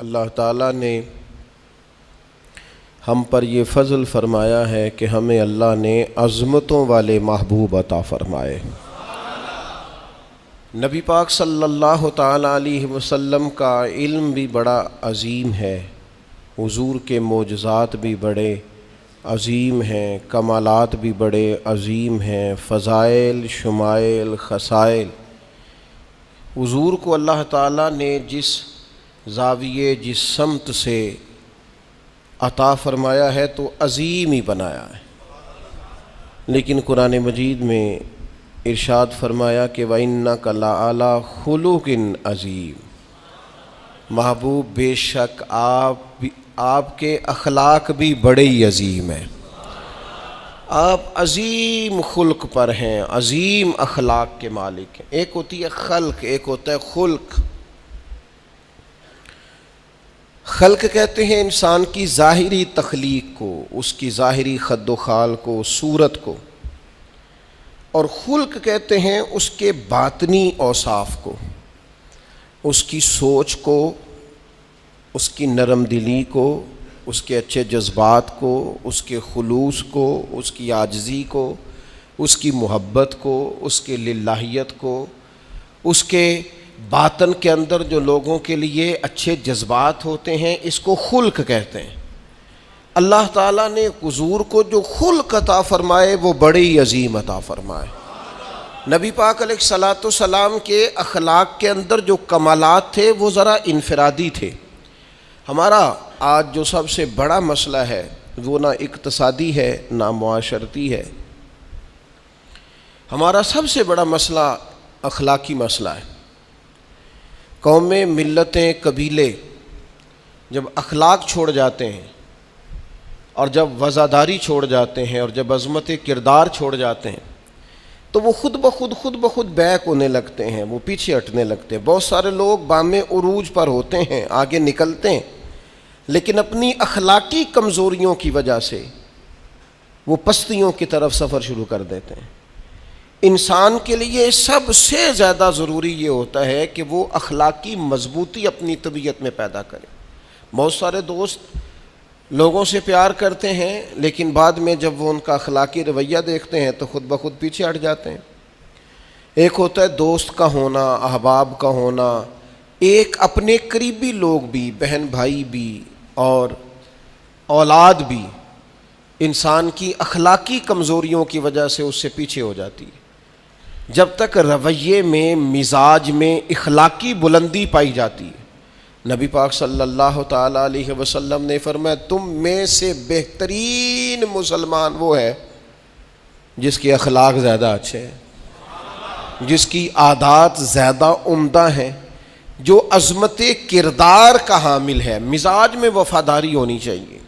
اللہ تعالیٰ نے ہم پر یہ فضل فرمایا ہے کہ ہمیں اللہ نے عظمتوں والے محبوب عطا فرمائے۔ نبی پاک صلی اللہ تعالیٰ علیہ وسلم کا علم بھی بڑا عظیم ہے، حضور کے معجزات بھی بڑے عظیم ہیں، کمالات بھی بڑے عظیم ہیں، فضائل، شمائل، خصائل۔ حضور کو اللہ تعالیٰ نے جس زاویے، جس سمت سے عطا فرمایا ہے تو عظیم ہی بنایا ہے، لیکن قرآن مجید میں ارشاد فرمایا کہ وَإِنَّكَ لَعَلَىٰ خُلُقٍ عَظِيمٍ، محبوب بے شک آپ کے اخلاق بھی بڑے ہی عظیم ہیں، آپ عظیم خلق پر ہیں، عظیم اخلاق کے مالک ہیں۔ ایک ہوتی ہے خلق، ایک ہوتا ہے خلق۔ خلق کہتے ہیں انسان کی ظاہری تخلیق کو، اس کی ظاہری خد و خال کو، صورت کو، اور خلق کہتے ہیں اس کے باطنی اوصاف کو، اس کی سوچ کو، اس کی نرم دلی کو، اس کے اچھے جذبات کو، اس کے خلوص کو، اس کی عاجزی کو، اس کی محبت کو، اس کے للہیت کو، اس کے باطن کے اندر جو لوگوں کے لیے اچھے جذبات ہوتے ہیں، اس کو خلق کہتے ہیں۔ اللہ تعالیٰ نے حضور کو جو خلق عطا فرمائے وہ بڑے ہی عظیم عطا فرمائے۔ نبی پاک علیہ الصلاۃ والسلام کے اخلاق کے اندر جو کمالات تھے وہ ذرا انفرادی تھے۔ ہمارا آج جو سب سے بڑا مسئلہ ہے وہ نہ اقتصادی ہے نہ معاشرتی ہے، ہمارا سب سے بڑا مسئلہ اخلاقی مسئلہ ہے۔ قومیں، ملتیں، قبیلے جب اخلاق چھوڑ جاتے ہیں اور جب وزاداری چھوڑ جاتے ہیں اور جب عظمت کردار چھوڑ جاتے ہیں تو وہ خود بخود بیک ہونے لگتے ہیں، وہ پیچھے ہٹنے لگتے ہیں۔ بہت سارے لوگ بام عروج پر ہوتے ہیں، آگے نکلتے ہیں، لیکن اپنی اخلاقی کمزوریوں کی وجہ سے وہ پستیوں کی طرف سفر شروع کر دیتے ہیں۔ انسان کے لیے سب سے زیادہ ضروری یہ ہوتا ہے کہ وہ اخلاقی مضبوطی اپنی طبیعت میں پیدا کرے۔ بہت سارے دوست لوگوں سے پیار کرتے ہیں، لیکن بعد میں جب وہ ان کا اخلاقی رویہ دیکھتے ہیں تو خود بخود پیچھے ہٹ جاتے ہیں۔ ایک ہوتا ہے دوست کا ہونا، احباب کا ہونا، ایک اپنے قریبی لوگ بھی، بہن بھائی بھی اور اولاد بھی انسان کی اخلاقی کمزوریوں کی وجہ سے اس سے پیچھے ہو جاتی ہے۔ جب تک رویے میں، مزاج میں اخلاقی بلندی پائی جاتی ہے، نبی پاک صلی اللہ تعالیٰ علیہ وسلم نے فرمایا تم میں سے بہترین مسلمان وہ ہے جس کے اخلاق زیادہ اچھے ہیں، جس کی عادات زیادہ عمدہ ہیں، جو عظمت کردار کا حامل ہے۔ مزاج میں وفاداری ہونی چاہیے،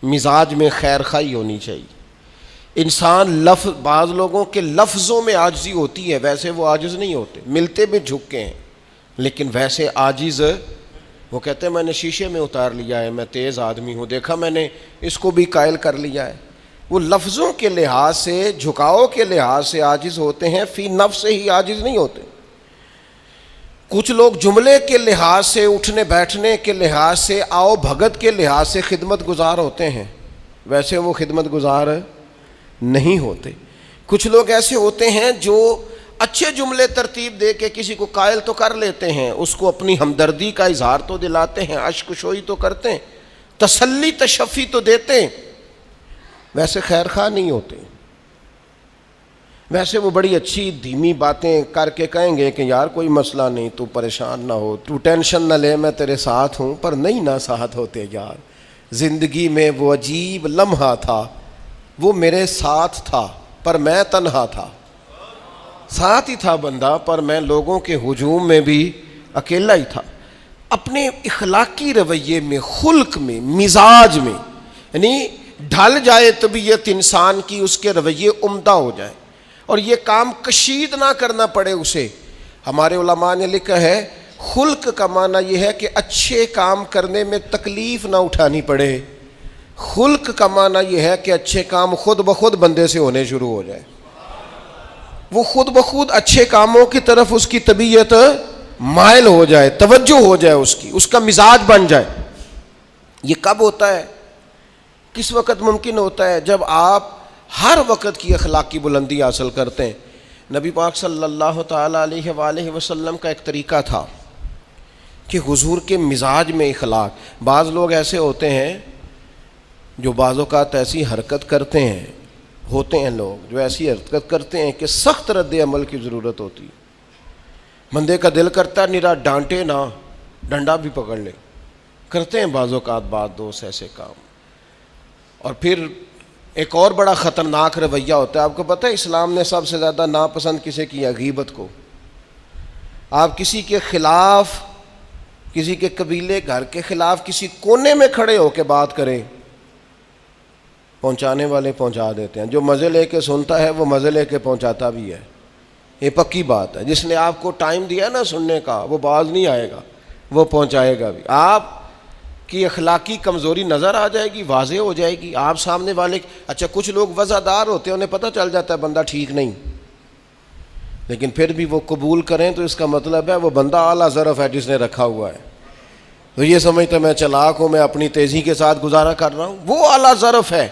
مزاج میں خیر خواہی ہونی چاہیے۔ انسان بعض لوگوں کے لفظوں میں عاجزی ہوتی ہے، ویسے وہ عاجز نہیں ہوتے، ملتے بھی جھک کے ہیں، لیکن ویسے عاجز وہ کہتے ہیں میں نے شیشے میں اتار لیا ہے، میں تیز آدمی ہوں، دیکھا میں نے اس کو بھی قائل کر لیا ہے۔ وہ لفظوں کے لحاظ سے، جھکاؤ کے لحاظ سے عاجز ہوتے ہیں، فی نفس سے ہی عاجز نہیں ہوتے۔ کچھ لوگ جملے کے لحاظ سے، اٹھنے بیٹھنے کے لحاظ سے، آؤ بھگت کے لحاظ سے خدمت گزار ہوتے ہیں، ویسے وہ خدمت گزار نہیں ہوتے۔ کچھ لوگ ایسے ہوتے ہیں جو اچھے جملے ترتیب دے کے کسی کو قائل تو کر لیتے ہیں، اس کو اپنی ہمدردی کا اظہار تو دلاتے ہیں، اشک شوئی تو کرتے ہیں، تسلی تشفی تو دیتے ہیں، ویسے خیر خواہ نہیں ہوتے۔ ویسے وہ بڑی اچھی دھیمی باتیں کر کے کہیں گے کہ یار کوئی مسئلہ نہیں، تو پریشان نہ ہو، تو ٹینشن نہ لے، میں تیرے ساتھ ہوں، پر نہیں نہ ساتھ ہوتے یار۔ زندگی میں وہ عجیب لمحہ تھا، وہ میرے ساتھ تھا پر میں تنہا تھا، ساتھ ہی تھا بندہ پر میں لوگوں کے ہجوم میں بھی اکیلا ہی تھا۔ اپنے اخلاقی رویے میں، خلق میں، مزاج میں، یعنی ڈھل جائے طبیعت انسان کی، اس کے رویے عمدہ ہو جائے اور یہ کام کشید نہ کرنا پڑے اسے۔ ہمارے علماء نے لکھا ہے خلق کا معنی یہ ہے کہ اچھے کام کرنے میں تکلیف نہ اٹھانی پڑے، خلق کا معنی یہ ہے کہ اچھے کام خود بخود بندے سے ہونے شروع ہو جائے، وہ خود بخود اچھے کاموں کی طرف اس کی طبیعت مائل ہو جائے، توجہ ہو جائے اس کا مزاج بن جائے. یہ کب ہوتا ہے؟ کس وقت ممکن ہوتا ہے؟ جب آپ ہر وقت کی اخلاقی بلندی حاصل کرتے ہیں. نبی پاک صلی اللہ تعالیٰ علیہ وآلہ وسلم کا ایک طریقہ تھا کہ حضور کے مزاج میں اخلاق. بعض لوگ ایسے ہوتے ہیں جو بعض اوقات ایسی حرکت کرتے ہیں، ہوتے ہیں لوگ جو ایسی حرکت کرتے ہیں کہ سخت رد عمل کی ضرورت ہوتی. بندے کا دل کرتا ہے نرا ڈانٹے نہ، ڈنڈا بھی پکڑ لے. کرتے ہیں بعض اوقات بعض دوست ایسے کام. اور پھر ایک اور بڑا خطرناک رویہ ہوتا ہے. آپ کو پتہ ہے اسلام نے سب سے زیادہ ناپسند کسے کیا؟ غیبت کو. آپ کسی کے خلاف، کسی کے قبیلے گھر کے خلاف کسی کونے میں کھڑے ہو کے بات کریں، پہنچانے والے پہنچا دیتے ہیں. جو مزے لے کے سنتا ہے وہ مزے لے کے پہنچاتا بھی ہے. یہ پکی بات ہے. جس نے آپ کو ٹائم دیا نا سننے کا، وہ باز نہیں آئے گا، وہ پہنچائے گا بھی. آپ کی اخلاقی کمزوری نظر آ جائے گی، واضح ہو جائے گی. آپ سامنے والے، اچھا کچھ لوگ وزادار ہوتے ہیں، انہیں پتہ چل جاتا ہے بندہ ٹھیک نہیں، لیکن پھر بھی وہ قبول کریں تو اس کا مطلب ہے وہ بندہ اعلیٰ ظرف ہے جس نے رکھا ہوا ہے. تو یہ سمجھتا میں چلاک ہوں، میں اپنی تیزی کے ساتھ گزارا کر رہا ہوں. وہ اعلیٰ ظرف ہے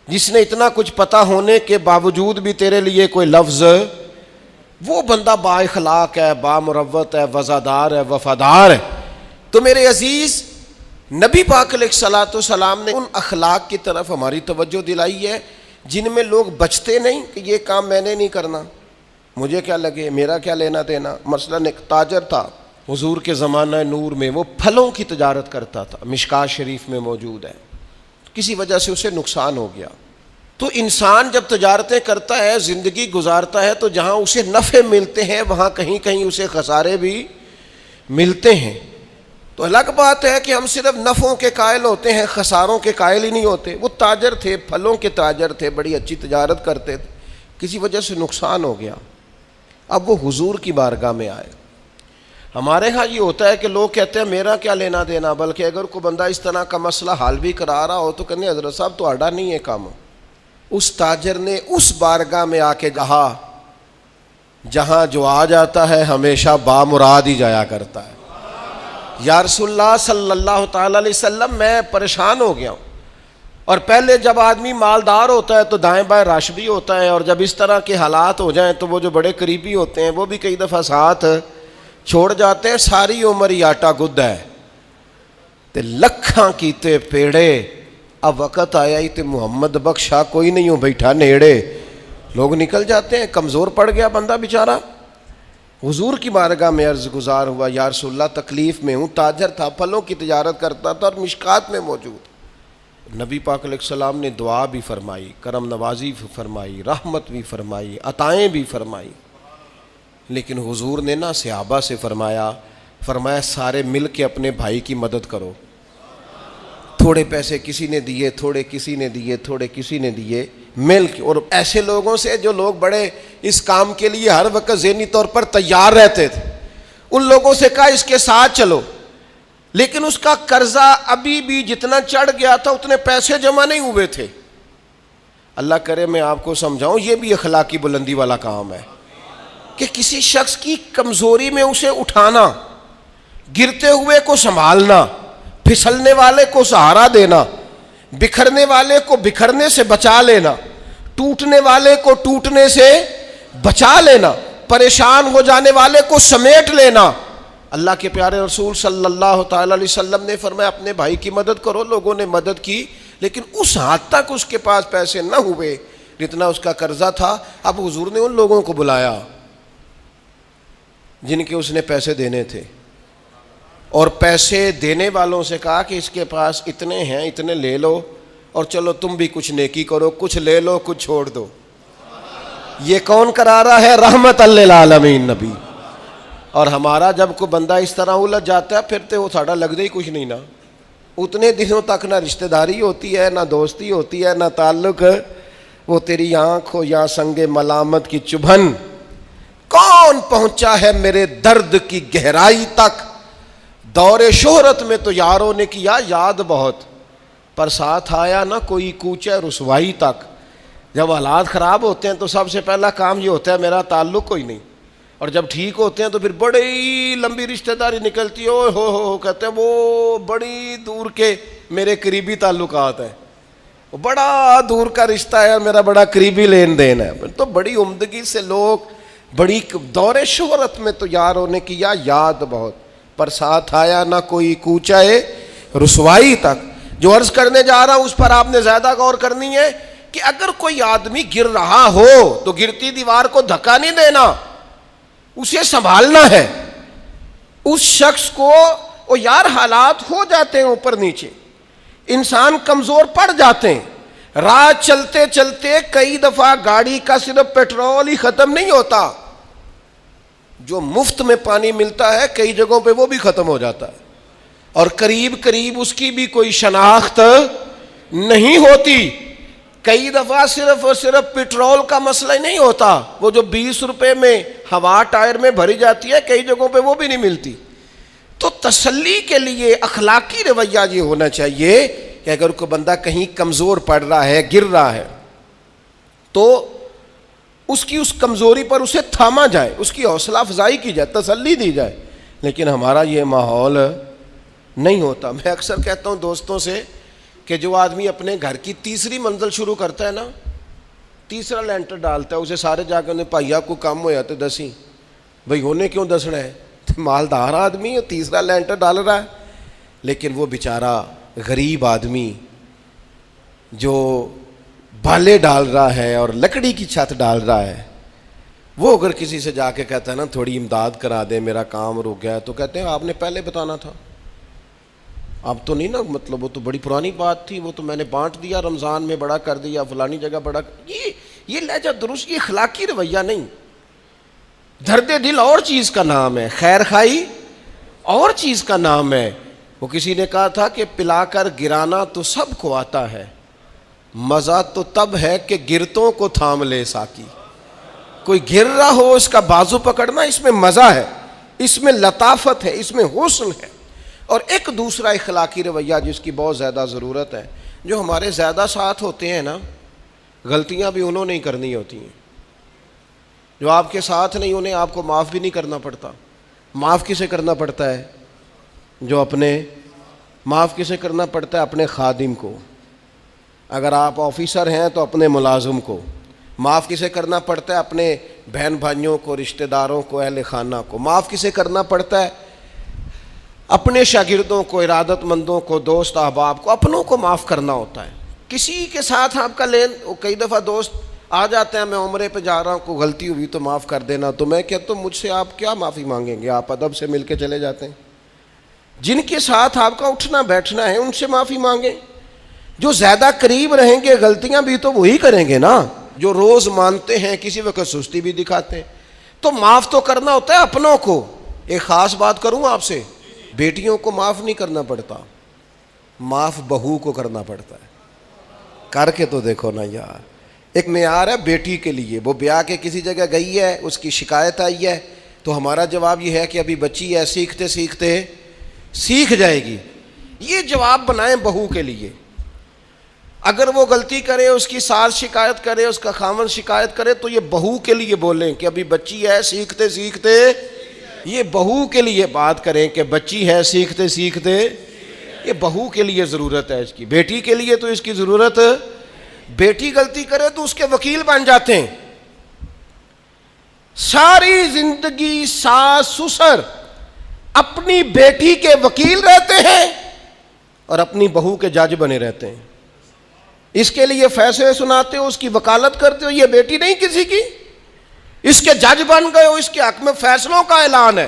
جس نے اتنا کچھ پتہ ہونے کے باوجود بھی تیرے لیے کوئی لفظ، وہ بندہ با اخلاق ہے، با مروت ہے، وزادار ہے، وفادار ہے. تو میرے عزیز، نبی پاک علیہ الصلوۃ والسلام نے ان اخلاق کی طرف ہماری توجہ دلائی ہے جن میں لوگ بچتے نہیں کہ یہ کام میں نے نہیں کرنا، مجھے کیا لگے، میرا کیا لینا دینا. مثلا ایک تاجر تھا حضور کے زمانہ نور میں، وہ پھلوں کی تجارت کرتا تھا، مشکات شریف میں موجود ہے. کسی وجہ سے اسے نقصان ہو گیا. تو انسان جب تجارتیں کرتا ہے، زندگی گزارتا ہے، تو جہاں اسے نفع ملتے ہیں وہاں کہیں کہیں اسے خسارے بھی ملتے ہیں. تو الگ بات ہے کہ ہم صرف نفعوں کے قائل ہوتے ہیں، خساروں کے قائل ہی نہیں ہوتے. وہ تاجر تھے، پھلوں کے تاجر تھے، بڑی اچھی تجارت کرتے تھے، کسی وجہ سے نقصان ہو گیا. اب وہ حضور کی بارگاہ میں آئے. ہمارے ہاں یہ ہوتا ہے کہ لوگ کہتے ہیں میرا کیا لینا دینا، بلکہ اگر کوئی بندہ اس طرح کا مسئلہ حل بھی کرا رہا ہو تو کہنے حضرت صاحب تو آڈا نہیں ہے کام. اس تاجر نے اس بارگاہ میں آ کے کہا جہاں جو آ جاتا ہے ہمیشہ بامراد ہی جایا کرتا ہے. یا رسول اللہ صلی اللہ تعالی علیہ وسلم، میں پریشان ہو گیا ہوں. اور پہلے جب آدمی مالدار ہوتا ہے تو دائیں بائیں رش بھی ہوتا ہے، اور جب اس طرح کے حالات ہو جائیں تو وہ جو بڑے قریبی ہوتے ہیں وہ بھی کئی دفعہ ساتھ چھوڑ جاتے ہیں. ساری عمر ہی آٹا گد ہے تے لکھاں کیتے پیڑے، اب وقت آیا ہی تے محمد بخشا کوئی نہیں ہوں بیٹھا نیڑے. لوگ نکل جاتے ہیں، کمزور پڑ گیا بندہ بیچارہ. حضور کی بارگاہ میں عرض گزار ہوا یا رسول اللہ تکلیف میں ہوں. تاجر تھا، پھلوں کی تجارت کرتا تھا اور مشکات میں موجود. نبی پاک علیہ السلام نے دعا بھی فرمائی، کرم نوازی بھی فرمائی، رحمت بھی فرمائی، عطائیں بھی فرمائی. لیکن حضور نے نا صحابہ سے فرمایا سارے مل کے اپنے بھائی کی مدد کرو. تھوڑے پیسے کسی نے دیے، تھوڑے کسی نے دیے، تھوڑے کسی نے دیے، مل کے. اور ایسے لوگوں سے جو لوگ بڑے اس کام کے لیے ہر وقت ذہنی طور پر تیار رہتے تھے، ان لوگوں سے کہا اس کے ساتھ چلو. لیکن اس کا قرضہ ابھی بھی جتنا چڑھ گیا تھا اتنے پیسے جمع نہیں ہوئے تھے. اللہ کرے میں آپ کو سمجھاؤں، یہ بھی اخلاقی بلندی والا کام ہے کہ کسی شخص کی کمزوری میں اسے اٹھانا، گرتے ہوئے کو سنبھالنا، پھسلنے والے کو سہارا دینا، بکھرنے والے کو بکھرنے سے بچا لینا، ٹوٹنے والے کو ٹوٹنے سے بچا لینا، پریشان ہو جانے والے کو سمیٹ لینا. اللہ کے پیارے رسول صلی اللہ تعالی علیہ وسلم نے فرمایا اپنے بھائی کی مدد کرو. لوگوں نے مدد کی، لیکن اس حد تک اس کے پاس پیسے نہ ہوئے جتنا اس کا قرضہ تھا. اب حضور نے ان لوگوں کو بلایا جن کے اس نے پیسے دینے تھے، اور پیسے دینے والوں سے کہا کہ اس کے پاس اتنے ہیں، اتنے لے لو، اور چلو تم بھی کچھ نیکی کرو، کچھ لے لو کچھ چھوڑ دو. یہ کون کرا رہا ہے؟ رحمت للعالمین نبی. اور ہمارا جب کوئی بندہ اس طرح الجھ جاتا ہے پھر تو وہ ساڑا لگتا ہی کچھ نہیں نا. اتنے دنوں تک نہ رشتہ داری ہوتی ہے، نہ دوستی ہوتی ہے، نہ تعلق. وہ تیری آنکھ ہو یا سنگ ملامت کی چبھن، کون پہنچا ہے میرے درد کی گہرائی تک. دور شہرت میں تو یاروں نے کیا یاد بہت، پر ساتھ آیا نہ کوئی کوچے رسوائی تک. جب حالات خراب ہوتے ہیں تو سب سے پہلا کام یہ ہوتا ہے میرا تعلق کوئی نہیں. اور جب ٹھیک ہوتے ہیں تو پھر بڑی لمبی رشتہ داری نکلتی ہے، اوہ ہو کہتے ہیں وہ بڑی دور کے میرے قریبی تعلقات ہیں، وہ بڑا دور کا رشتہ ہے، میرا بڑا قریبی لین دین ہے. تو بڑی عمدگی سے لوگ بڑی دور شہرت میں تو یاروں نے کیا یاد بہت، پر ساتھ آیا نہ کوئی کوچائے رسوائی تک. جو عرض کرنے جا رہا ہوں اس پر آپ نے زیادہ غور کرنی ہے کہ اگر کوئی آدمی گر رہا ہو تو گرتی دیوار کو دھکا نہیں دینا، اسے سنبھالنا ہے. اس شخص کو وہ یار حالات ہو جاتے ہیں اوپر نیچے، انسان کمزور پڑ جاتے ہیں. راہ چلتے چلتے کئی دفعہ گاڑی کا صرف پیٹرول ہی ختم نہیں ہوتا، جو مفت میں پانی ملتا ہے کئی جگہوں پہ وہ بھی ختم ہو جاتا ہے، اور قریب قریب اس کی بھی کوئی شناخت نہیں ہوتی. کئی دفعہ صرف اور صرف پیٹرول کا مسئلہ ہی نہیں ہوتا، وہ جو 20 روپے میں ہوا ٹائر میں بھری جاتی ہے کئی جگہوں پہ وہ بھی نہیں ملتی. تو تسلی کے لیے اخلاقی رویہ یہ ہونا چاہیے کہ اگر کوئی بندہ کہیں کمزور پڑ رہا ہے، گر رہا ہے، تو اس کی اس کمزوری پر اسے تھاما جائے، اس کی حوصلہ افزائی کی جائے، تسلی دی جائے. لیکن ہمارا یہ ماحول نہیں ہوتا. میں اکثر کہتا ہوں دوستوں سے کہ جو آدمی اپنے گھر کی تیسری منزل شروع کرتا ہے نا، تیسرا لینٹر ڈالتا ہے، اسے سارے جا کے انہیں پائیا کو کم ہو جاتے دسی بھائی ہونے کیوں دسنا ہے، مالدار آدمی ہے تیسرا لینٹر ڈال رہا ہے. لیکن وہ بیچارہ غریب آدمی جو بالے ڈال رہا ہے اور لکڑی کی چھت ڈال رہا ہے، وہ اگر کسی سے جا کے کہتا ہے نا تھوڑی امداد کرا دے میرا کام رک گیا، تو کہتے ہیں آپ نے پہلے بتانا تھا، اب تو نہیں نا، مطلب وہ تو بڑی پرانی بات تھی، وہ تو میں نے بانٹ دیا، رمضان میں بڑا کر دیا، فلانی جگہ بڑا. یہ لہجہ درست، یہ اخلاقی رویہ نہیں. درد دل اور چیز کا نام ہے، خیر خائی اور چیز کا نام ہے. وہ کسی نے کہا تھا کہ پلا کر گرانا تو سب کو آتا ہے، مزہ تو تب ہے کہ گرتوں کو تھام لے ساکی. کوئی گر رہا ہو اس کا بازو پکڑنا، اس میں مزہ ہے، اس میں لطافت ہے، اس میں حسن ہے. اور ایک دوسرا اخلاقی رویہ جس کی بہت زیادہ ضرورت ہے، جو ہمارے زیادہ ساتھ ہوتے ہیں نا، غلطیاں بھی انہوں نے ہی کرنی ہوتی ہیں. جو آپ کے ساتھ نہیں انہیں آپ کو معاف بھی نہیں کرنا پڑتا. معاف کسے کرنا پڑتا ہے؟ جو اپنے معاف کسے کرنا پڑتا ہے؟ اپنے خادم کو. اگر آپ آفیسر ہیں تو اپنے ملازم کو. معاف کسے کرنا پڑتا ہے؟ اپنے بہن بھائیوں کو، رشتہ داروں کو، اہل خانہ کو. معاف کسے کرنا پڑتا ہے؟ اپنے شاگردوں کو، ارادت مندوں کو، دوست احباب کو، اپنوں کو معاف کرنا ہوتا ہے. کسی کے ساتھ آپ کا کئی دفعہ دوست آ جاتے ہیں، میں عمرے پہ جا رہا ہوں، کوئی غلطی ہوئی تو معاف کر دینا، تو میں کہتا ہوں مجھ سے آپ کیا معافی مانگیں گے، آپ ادب سے مل کے چلے جاتے ہیں. جن کے ساتھ آپ کا اٹھنا بیٹھنا ہے ان سے معافی مانگیں. جو زیادہ قریب رہیں گے غلطیاں بھی تو وہی کریں گے نا، جو روز مانتے ہیں، کسی وقت سستی بھی دکھاتے ہیں. تو معاف تو کرنا ہوتا ہے اپنوں کو. ایک خاص بات کروں آپ سے، بیٹیوں کو معاف نہیں کرنا پڑتا، معاف بہو کو کرنا پڑتا ہے. کر کے تو دیکھو نا یار. ایک معیار ہے بیٹی کے لیے، وہ بیاہ کے کسی جگہ گئی ہے، اس کی شکایت آئی ہے، تو ہمارا جواب یہ ہے کہ ابھی بچی ہے، سیکھتے سیکھتے سیکھ جائے گی. یہ جواب بنائیں بہو کے لیے. اگر وہ غلطی کرے، اس کی ساس شکایت کرے، اس کا خاوند شکایت کرے، تو یہ بہو کے لیے بولیں کہ ابھی بچی ہے، سیکھتے سیکھتے. یہ بہو کے لیے بات کریں کہ بچی ہے، سیکھتے سیکھتے. یہ بہو کے لیے ضرورت ہے اس کی. بیٹی کے لیے تو اس کی ضرورت، بیٹی غلطی کرے تو اس کے وکیل بن جاتے ہیں. ساری زندگی ساس سسر اپنی بیٹی کے وکیل رہتے ہیں اور اپنی بہو کے جج بنے رہتے ہیں. اس کے لیے فیصلے سناتے ہو، اس کی وکالت کرتے ہو. یہ بیٹی نہیں کسی کی، اس کے جج بن گئے ہو، اس کے حق میں فیصلوں کا اعلان ہے،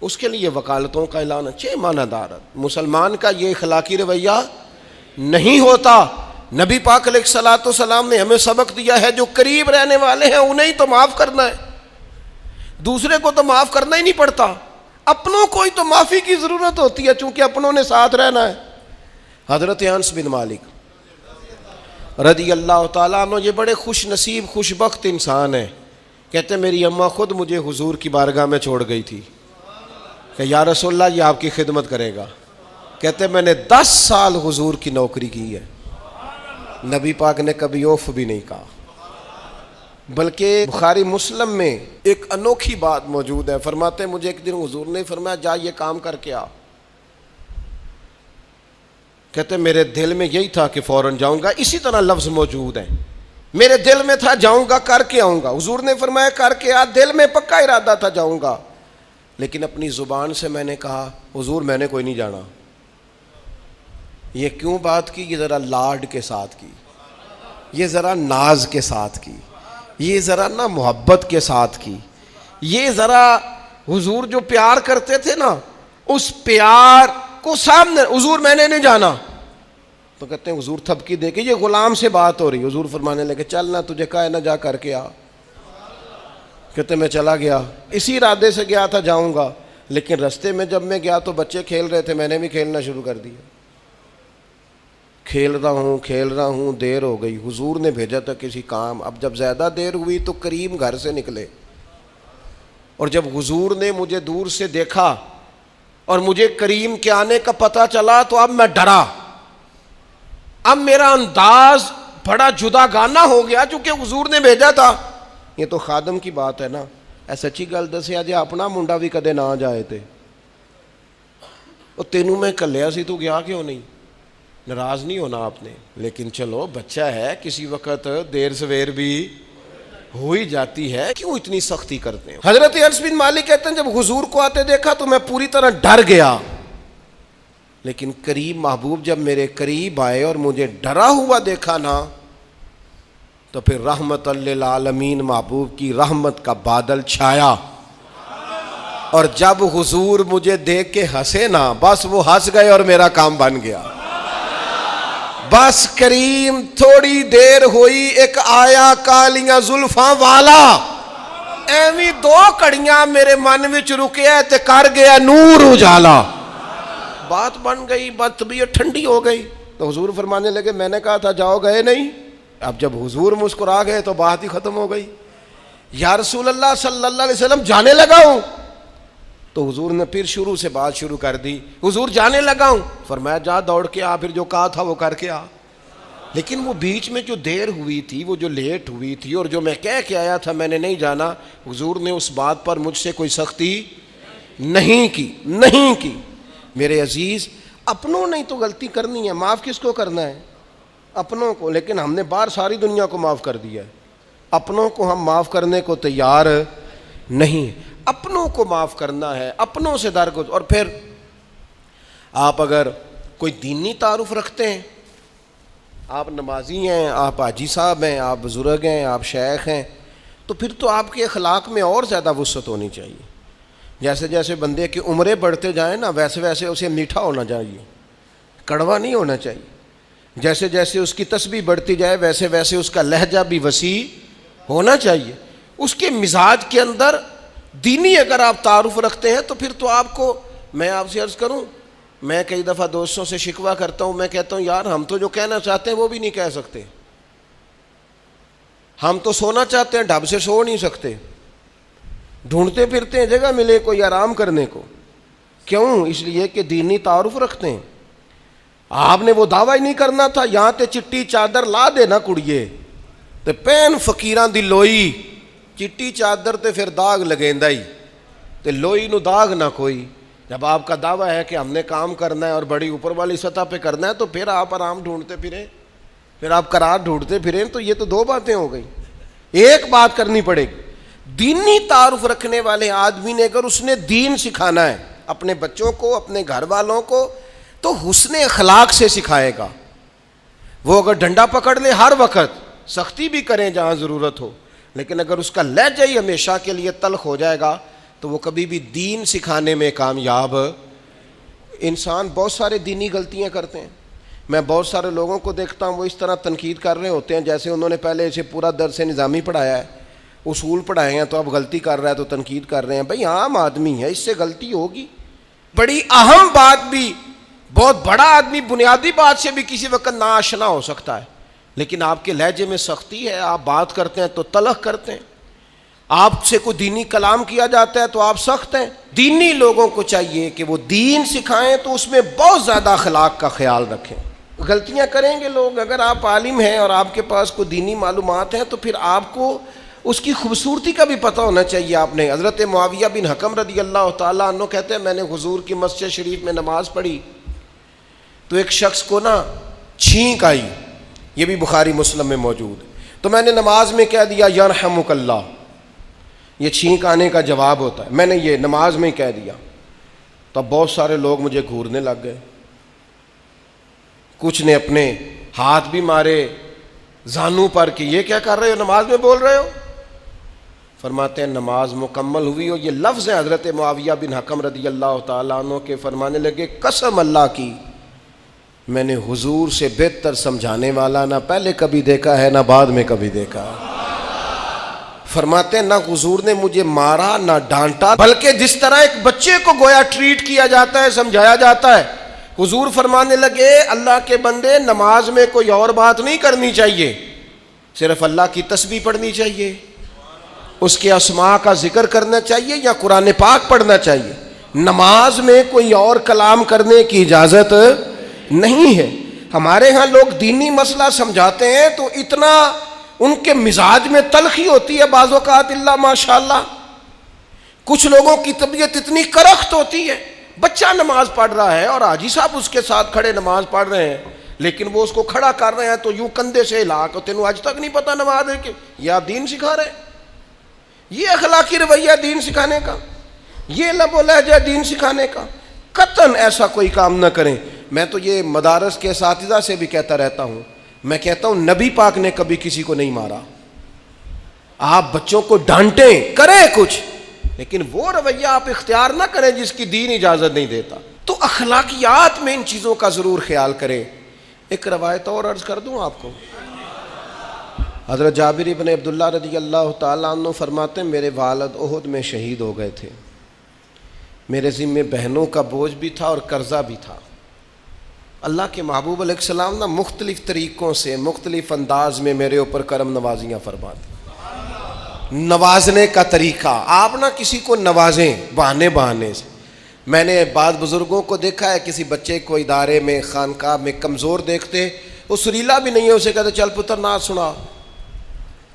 اس کے لیے وکالتوں کا اعلان ہے. چھ معنی دارت. مسلمان کا یہ اخلاقی رویہ نہیں ہوتا. نبی پاک علیہ الصلوۃ والسلام نے ہمیں سبق دیا ہے، جو قریب رہنے والے ہیں انہیں ہی تو معاف کرنا ہے، دوسرے کو تو معاف کرنا ہی نہیں پڑتا. اپنوں کو ہی تو معافی کی ضرورت ہوتی ہے، چونکہ اپنوں نے ساتھ رہنا ہے. حضرت انس بن مالک رضی اللہ تعالیٰ عنہ یہ بڑے خوش نصیب خوش بخت انسان ہیں. کہتے ہیں میری اماں خود مجھے حضور کی بارگاہ میں چھوڑ گئی تھی کہ یا رسول اللہ یہ آپ کی خدمت کرے گا. کہتے ہیں میں نے 10 سال حضور کی نوکری کی ہے، نبی پاک نے کبھی اوف بھی نہیں کہا. بلکہ بخاری مسلم میں ایک انوکھی بات موجود ہے. فرماتے ہیں مجھے ایک دن حضور نے فرمایا جا یہ کام کر کے آ. کہتے میرے دل میں یہی تھا کہ فوراً جاؤں گا. اسی طرح لفظ موجود ہیں, میرے دل میں تھا جاؤں گا کر کے آؤں گا. حضور نے فرمایا کر کے آ. دل میں پکا ارادہ تھا جاؤں گا, لیکن اپنی زبان سے میں نے کہا حضور میں نے کوئی نہیں جانا. یہ کیوں بات کی؟ یہ ذرا لاڈ کے ساتھ کی, یہ ذرا ناز کے ساتھ کی, یہ ذرا نا محبت کے ساتھ کی, یہ ذرا حضور جو پیار کرتے تھے نا اس پیار کو سامنے. حضور میں نے نہیں جانا. تو کہتے ہیں حضور تھپکی دے کے, یہ غلام سے بات ہو رہی, حضور فرمانے لگے چل نہ تجھے کہا ہے نہ جا کر کے آ. کہتے میں چلا گیا, اسی ارادے سے گیا تھا جاؤں گا, لیکن رستے میں جب میں گیا تو بچے کھیل رہے تھے, میں نے بھی کھیلنا شروع کر دیا. کھیل رہا ہوں دیر ہو گئی. حضور نے بھیجا تھا کسی کام. اب جب زیادہ دیر ہوئی تو کریم گھر سے نکلے, اور جب حضور نے مجھے دور سے دیکھا اور مجھے کریم کے آنے کا پتہ چلا تو اب میں ڈرا. اب میرا انداز بڑا جدا گانا ہو گیا چونکہ حضور نے بھیجا تھا. یہ تو خادم کی بات ہے نا. اے سچی گل دسیا جی اپنا منڈا بھی کدے نہ جائے تے وہ تینوں میں کلیا سی, تو گیا کیوں نہیں؟ ناراض نہیں ہونا آپ نے, لیکن چلو بچہ ہے, کسی وقت دیر سویر بھی ہو ہی جاتی ہے, کیوں اتنی سختی کرتے ہیں؟ حضرت انس بن مالک کہتے ہیں جب حضور کو آتے دیکھا تو میں پوری طرح ڈر گیا, لیکن قریب محبوب جب میرے قریب آئے اور مجھے ڈرا ہوا دیکھا نا تو پھر رحمت للعالمین محبوب کی رحمت کا بادل چھایا. اور جب حضور مجھے دیکھ کے ہنسے نا بس وہ ہنس گئے اور میرا کام بن گیا. بس کریم تھوڑی دیر ہوئی, ایک آیا کالیاں زلفاں والا, ایویں دو کڑیاں میرے من وچ رکیا تے کر گیا نور اجالا. بات بن گئی, بات طبیعت ٹھنڈی ہو گئی. تو حضور فرمانے لگے میں نے کہا تھا جاؤ, گئے نہیں. اب جب حضور مسکرا گئے تو بات ہی ختم ہو گئی. یا رسول اللہ صلی اللہ علیہ وسلم جانے لگا ہوں. تو حضور نے پھر شروع سے بات شروع کر دی, حضور جانے لگا ہوں. فرمایا جا دوڑ کے آ, پھر جو کہا تھا وہ کر کے آ. لیکن وہ بیچ میں جو دیر ہوئی تھی, وہ جو لیٹ ہوئی تھی, اور جو میں کہہ کے آیا تھا میں نے نہیں جانا, حضور نے اس بات پر مجھ سے کوئی سختی نہیں کی. میرے عزیز اپنوں نے تو غلطی کرنی ہے, معاف کس کو کرنا ہے؟ اپنوں کو. لیکن ہم نے باہر ساری دنیا کو معاف کر دیا ہے, اپنوں کو ہم معاف کرنے کو تیار نہیں. اپنوں کو معاف کرنا ہے, اپنوں سے درگزر. اور پھر آپ اگر کوئی دینی تعارف رکھتے ہیں, آپ نمازی ہیں, آپ حاجی صاحب ہیں, آپ بزرگ ہیں, آپ شیخ ہیں, تو پھر تو آپ کے اخلاق میں اور زیادہ وسعت ہونی چاہیے. جیسے جیسے بندے کی عمریں بڑھتے جائیں نا ویسے ویسے اسے میٹھا ہونا چاہیے, کڑوا نہیں ہونا چاہیے. جیسے جیسے اس کی تسبیح بڑھتی جائے ویسے ویسے اس کا لہجہ بھی وسیع ہونا چاہیے. اس کے مزاج کے اندر دینی اگر آپ تعارف رکھتے ہیں تو پھر تو آپ کو, میں آپ سے عرض کروں, میں کئی دفعہ دوستوں سے شکوہ کرتا ہوں, میں کہتا ہوں یار ہم تو جو کہنا چاہتے ہیں وہ بھی نہیں کہہ سکتے. ہم تو سونا چاہتے ہیں, ڈھب سے سو نہیں سکتے, ڈھونڈتے پھرتے ہیں جگہ ملے کوئی آرام کرنے کو. کیوں؟ اس لیے کہ دینی تعارف رکھتے ہیں. آپ نے وہ دعویٰ ہی نہیں کرنا تھا, یہاں تے چٹی چادر لا دے نا کڑیے تے پین فقیراں دی لوئی, چٹی چادر تے پھر داغ لگیندا ہی تے لوئی نو داغ نہ کوئی. جب آپ کا دعویٰ ہے کہ ہم نے کام کرنا ہے اور بڑی اوپر والی سطح پہ کرنا ہے تو پھر آپ آرام ڈھونڈتے پھریں, پھر آپ قرار ڈھونڈتے پھریں. تو یہ تو دو باتیں ہو گئی. ایک بات کرنی پڑے گی, دینی تعارف رکھنے والے آدمی نے اگر اس نے دین سکھانا ہے اپنے بچوں کو, اپنے گھر والوں کو, تو حسن اخلاق سے سکھائے گا. وہ اگر ڈنڈا پکڑ لے ہر وقت, سختی بھی کریں جہاں ضرورت ہو, لیکن اگر اس کا لہجہ ہی ہمیشہ کے لیے تلخ ہو جائے گا تو وہ کبھی بھی دین سکھانے میں کامیاب. انسان بہت سارے دینی غلطیاں کرتے ہیں. میں بہت سارے لوگوں کو دیکھتا ہوں وہ اس طرح تنقید کر رہے ہوتے ہیں جیسے انہوں نے پہلے اسے پورا درس نظامی پڑھایا ہے, اصول پڑھائے ہیں, تو اب غلطی کر رہا ہے تو تنقید کر رہے ہیں. بھئی عام آدمی ہے, اس سے غلطی ہوگی. بڑی اہم بات بھی, بہت بڑا آدمی بنیادی بات سے بھی کسی وقت ناآشنا ہو سکتا ہے, لیکن آپ کے لہجے میں سختی ہے, آپ بات کرتے ہیں تو تلخ کرتے ہیں. آپ سے کوئی دینی کلام کیا جاتا ہے تو آپ سخت ہیں. دینی لوگوں کو چاہیے کہ وہ دین سکھائیں تو اس میں بہت زیادہ اخلاق کا خیال رکھیں. غلطیاں کریں گے لوگ. اگر آپ عالم ہیں اور آپ کے پاس کوئی دینی معلومات ہیں تو پھر آپ کو اس کی خوبصورتی کا بھی پتہ ہونا چاہیے آپ نے. حضرت معاویہ بن حکم رضی اللہ تعالیٰ عنہ کہتے ہیں میں نے حضور کی مسجد شریف میں نماز پڑھی تو ایک شخص کو نا چھینک آئی, یہ بھی بخاری مسلم میں موجود ہے, تو میں نے نماز میں کہہ دیا یرحمک اللہ, یہ چھینک آنے کا جواب ہوتا ہے, میں نے یہ نماز میں ہی کہہ دیا. تو اب بہت سارے لوگ مجھے گھورنے لگ گئے, کچھ نے اپنے ہاتھ بھی مارے زانوں پر کہ یہ کیا کر رہے ہو, نماز میں بول رہے ہو. فرماتے ہیں نماز مکمل ہوئی اور یہ لفظ ہیں حضرت معاویہ بن حکم رضی اللہ تعالیٰ عنہ کے, فرمانے لگے قسم اللہ کی میں نے حضور سے بہتر سمجھانے والا نہ پہلے کبھی دیکھا ہے نہ بعد میں کبھی دیکھا. فرماتے ہیں نہ حضور نے مجھے مارا نہ ڈانٹا, بلکہ جس طرح ایک بچے کو گویا ٹریٹ کیا جاتا ہے, سمجھایا جاتا ہے. حضور فرمانے لگے اللہ کے بندے نماز میں کوئی اور بات نہیں کرنی چاہیے, صرف اللہ کی تسبیح پڑھنی چاہیے, اس کے اسماء کا ذکر کرنا چاہیے یا قرآن پاک پڑھنا چاہیے. نماز میں کوئی اور کلام کرنے کی اجازت نہیں ہے. ہمارے ہاں لوگ دینی مسئلہ سمجھاتے ہیں تو اتنا ان کے مزاج میں تلخی ہوتی ہے بعض اوقات, اللہ ماشاءاللہ. کچھ لوگوں کی طبیعت اتنی کرخت ہوتی ہے, بچہ نماز پڑھ رہا ہے اور حاجی صاحب اس کے ساتھ کھڑے نماز پڑھ رہے ہیں, لیکن وہ اس کو کھڑا کر رہے ہیں تو یوں کندھے سے ہلا کے, تینوں آج تک نہیں پتا نماز ہے کہ یہ آپ دین سکھا رہے ہیں. یہ اخلاقی رویہ دین سکھانے کا, یہ لب و لہجہ دین سکھانے کا. قطعاً ایسا کوئی کام نہ کریں. میں تو یہ مدارس کے اساتذہ سے بھی کہتا رہتا ہوں, میں کہتا ہوں نبی پاک نے کبھی کسی کو نہیں مارا. آپ بچوں کو ڈانٹیں, کریں کچھ, لیکن وہ رویہ آپ اختیار نہ کریں جس کی دین اجازت نہیں دیتا. تو اخلاقیات میں ان چیزوں کا ضرور خیال کریں. ایک روایت اور عرض کر دوں آپ کو. حضرت جابر ابن عبداللہ رضی اللہ تعالیٰ عنہ فرماتے ہیں میرے والد احد میں شہید ہو گئے تھے, میرے ذمے بہنوں کا بوجھ بھی تھا اور قرضہ بھی تھا. اللہ کے محبوب علیہ السلام نا مختلف طریقوں سے مختلف انداز میں میرے اوپر کرم نوازیاں فرماتے. نوازنے کا طریقہ, آپ نہ کسی کو نوازیں بہانے سے. میں نے بعض بزرگوں کو دیکھا ہے کسی بچے کو ادارے میں خانقاہ میں کمزور دیکھتے, وہ سریلا بھی نہیں ہے, اسے کہتے چل پتر نعت سنا,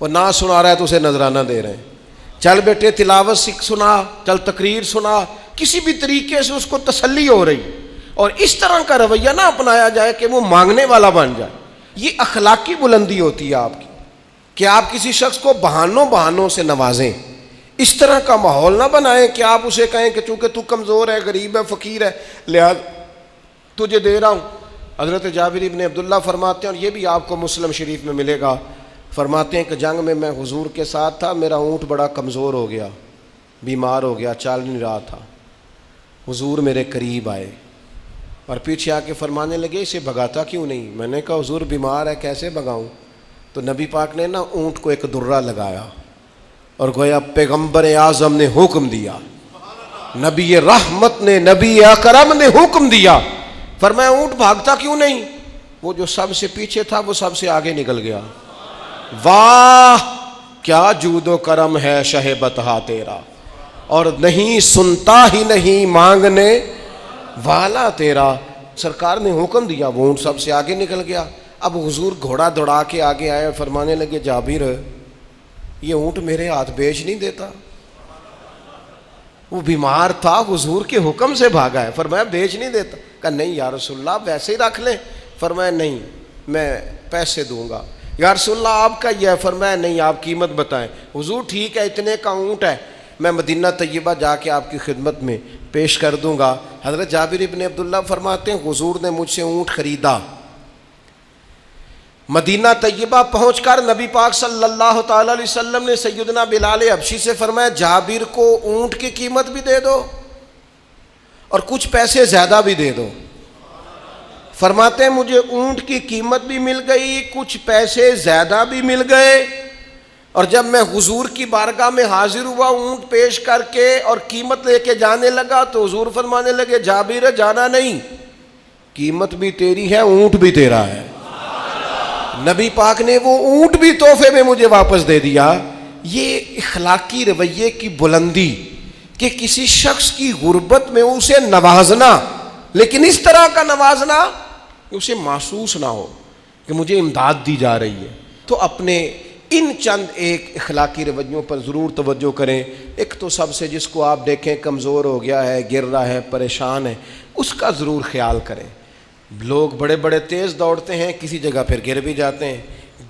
وہ نعت سنا رہا ہے تو اسے نذرانہ دے رہے ہیں, چل بیٹے تلاوت سیکھ سنا, چل تقریر سنا, کسی بھی طریقے سے اس کو تسلی ہو رہی. اور اس طرح کا رویہ نہ اپنایا جائے کہ وہ مانگنے والا بن جائے. یہ اخلاقی بلندی ہوتی ہے آپ کی کہ آپ کسی شخص کو بہانوں سے نوازیں. اس طرح کا ماحول نہ بنائیں کہ آپ اسے کہیں کہ چونکہ تو کمزور ہے, غریب ہے, فقیر ہے, لہذا تجھے دے رہا ہوں. حضرت جابر ابن عبداللہ فرماتے ہیں, اور یہ بھی آپ کو مسلم شریف میں ملے گا, فرماتے ہیں کہ جنگ میں میں حضور کے ساتھ تھا, میرا اونٹ بڑا کمزور ہو گیا, بیمار ہو گیا, چال نہیں رہا تھا. حضور میرے قریب آئے اور پیچھے آ کے فرمانے لگے اسے بھگاتا کیوں نہیں. میں نے کہا حضور بیمار ہے کیسے بھگاؤں. تو نبی پاک نے نا اونٹ کو ایک درہ لگایا اور گویا پیغمبر اعظم نے حکم دیا, نبی رحمت نے, نبی اکرم نے حکم دیا, فرمایا اونٹ بھاگتا کیوں نہیں. وہ جو سب سے پیچھے تھا وہ سب سے آگے نکل گیا. واہ کیا جود و کرم ہے شہ بطحا تیرا, اور نہیں سنتا ہی نہیں مانگنے والا تیرا. سرکار نے حکم دیا, وہ اونٹ سب سے آگے نکل گیا. اب حضور گھوڑا دوڑا کے آگے آئے, فرمانے لگے جابر یہ اونٹ میرے ہاتھ بیچ نہیں دیتا. وہ بیمار تھا, حضور کے حکم سے بھاگا ہے, فرمایا بیچ نہیں دیتا. کہا نہیں یا رسول اللہ ویسے ہی رکھ لیں. فرمایا نہیں میں پیسے دوں گا. یا رسول اللہ آپ کا یہ ہے. فرمایا نہیں آپ قیمت بتائیں. حضور ٹھیک ہے اتنے کا اونٹ ہے, میں مدینہ طیبہ جا کے آپ کی خدمت میں پیش کر دوں گا. حضرت جابر ابن عبداللہ فرماتے ہیں حضور نے مجھ سے اونٹ خریدا. مدینہ طیبہ پہنچ کر نبی پاک صلی اللہ تعالی علیہ وسلم نے سیدنا بلال حبشی سے فرمایا جابر کو اونٹ کی قیمت بھی دے دو اور کچھ پیسے زیادہ بھی دے دو. فرماتے ہیں مجھے اونٹ کی قیمت بھی مل گئی, کچھ پیسے زیادہ بھی مل گئے, اور جب میں حضور کی بارگاہ میں حاضر ہوا اونٹ پیش کر کے اور قیمت لے کے جانے لگا تو حضور فرمانے لگے جابر جانا نہیں, قیمت بھی تیری ہے اونٹ بھی تیرا ہے. نبی پاک نے وہ اونٹ بھی تحفے میں مجھے واپس دے دیا. یہ اخلاقی رویے کی بلندی کہ کسی شخص کی غربت میں اسے نوازنا, لیکن اس طرح کا نوازنا کہ اسے محسوس نہ ہو کہ مجھے امداد دی جا رہی ہے. تو اپنے ان چند ایک اخلاقی رویوں پر ضرور توجہ کریں۔ ایک تو سب سے جس کو آپ دیکھیں کمزور ہو گیا ہے، گر رہا ہے، پریشان ہے، اس کا ضرور خیال کریں۔ لوگ بڑے بڑے تیز دوڑتے ہیں، کسی جگہ پھر گر بھی جاتے ہیں،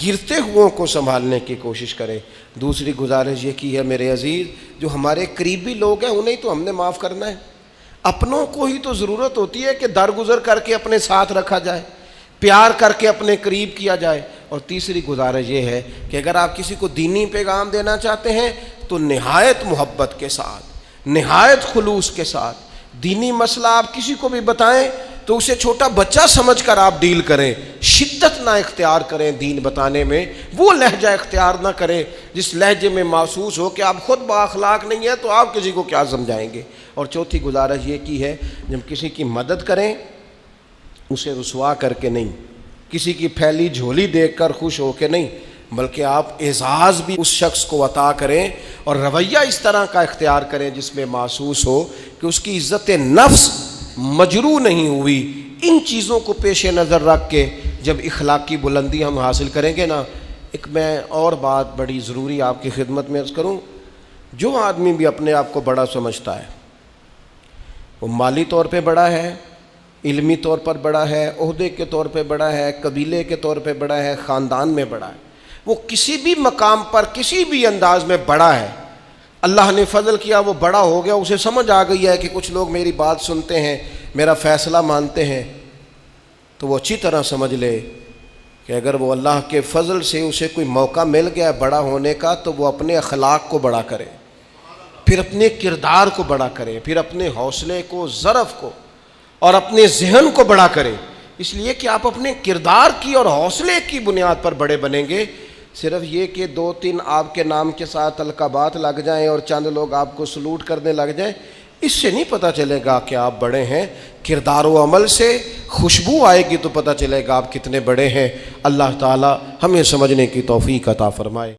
گرتے ہوئوں کو سنبھالنے کی کوشش کریں۔ دوسری گزارش یہ کی ہے میرے عزیز، جو ہمارے قریبی لوگ ہیں انہیں تو ہم نے معاف کرنا ہے، اپنوں کو ہی تو ضرورت ہوتی ہے کہ درگزر کر کے اپنے ساتھ رکھا جائے، پیار کر کے اپنے قریب کیا جائے۔ اور تیسری گزارش یہ ہے کہ اگر آپ کسی کو دینی پیغام دینا چاہتے ہیں تو نہایت محبت کے ساتھ، نہایت خلوص کے ساتھ دینی مسئلہ آپ کسی کو بھی بتائیں تو اسے چھوٹا بچہ سمجھ کر آپ ڈیل کریں، شدت نہ اختیار کریں دین بتانے میں، وہ لہجہ اختیار نہ کریں جس لہجے میں محسوس ہو کہ آپ خود بااخلاق نہیں ہیں تو آپ کسی کو کیا سمجھائیں گے۔ اور چوتھی گزارش یہ کی ہے، جب کسی کی مدد کریں اسے رسوا کر کے نہیں، کسی کی پھیلی جھولی دیکھ کر خوش ہو کے نہیں، بلکہ آپ اعزاز بھی اس شخص کو عطا کریں اور رویہ اس طرح کا اختیار کریں جس میں محسوس ہو کہ اس کی عزت نفس مجروح نہیں ہوئی۔ ان چیزوں کو پیش نظر رکھ کے جب اخلاقی بلندی ہم حاصل کریں گے نا، ایک میں اور بات بڑی ضروری آپ کی خدمت میں عرض کروں، جو آدمی بھی اپنے آپ کو بڑا سمجھتا ہے، وہ مالی طور پہ بڑا ہے، علمی طور پر بڑا ہے، عہدے کے طور پہ بڑا ہے، قبیلے کے طور پہ بڑا ہے، خاندان میں بڑا ہے، وہ کسی بھی مقام پر کسی بھی انداز میں بڑا ہے، اللہ نے فضل کیا وہ بڑا ہو گیا، اسے سمجھ آ گئی ہے کہ کچھ لوگ میری بات سنتے ہیں، میرا فیصلہ مانتے ہیں، تو وہ اچھی طرح سمجھ لے کہ اگر وہ اللہ کے فضل سے اسے کوئی موقع مل گیا بڑا ہونے کا تو وہ اپنے اخلاق کو بڑا کرے، پھر اپنے کردار کو بڑا کرے، پھر اپنے حوصلے کو، ظرف کو اور اپنے ذہن کو بڑا کرے، اس لیے کہ آپ اپنے کردار کی اور حوصلے کی بنیاد پر بڑے بنیں گے۔ صرف یہ کہ 2-3 آپ کے نام کے ساتھ القابات لگ جائیں اور چند لوگ آپ کو سلوٹ کرنے لگ جائیں، اس سے نہیں پتہ چلے گا کہ آپ بڑے ہیں۔ کردار و عمل سے خوشبو آئے گی تو پتہ چلے گا آپ کتنے بڑے ہیں۔ اللہ تعالی ہمیں سمجھنے کی توفیق عطا فرمائے۔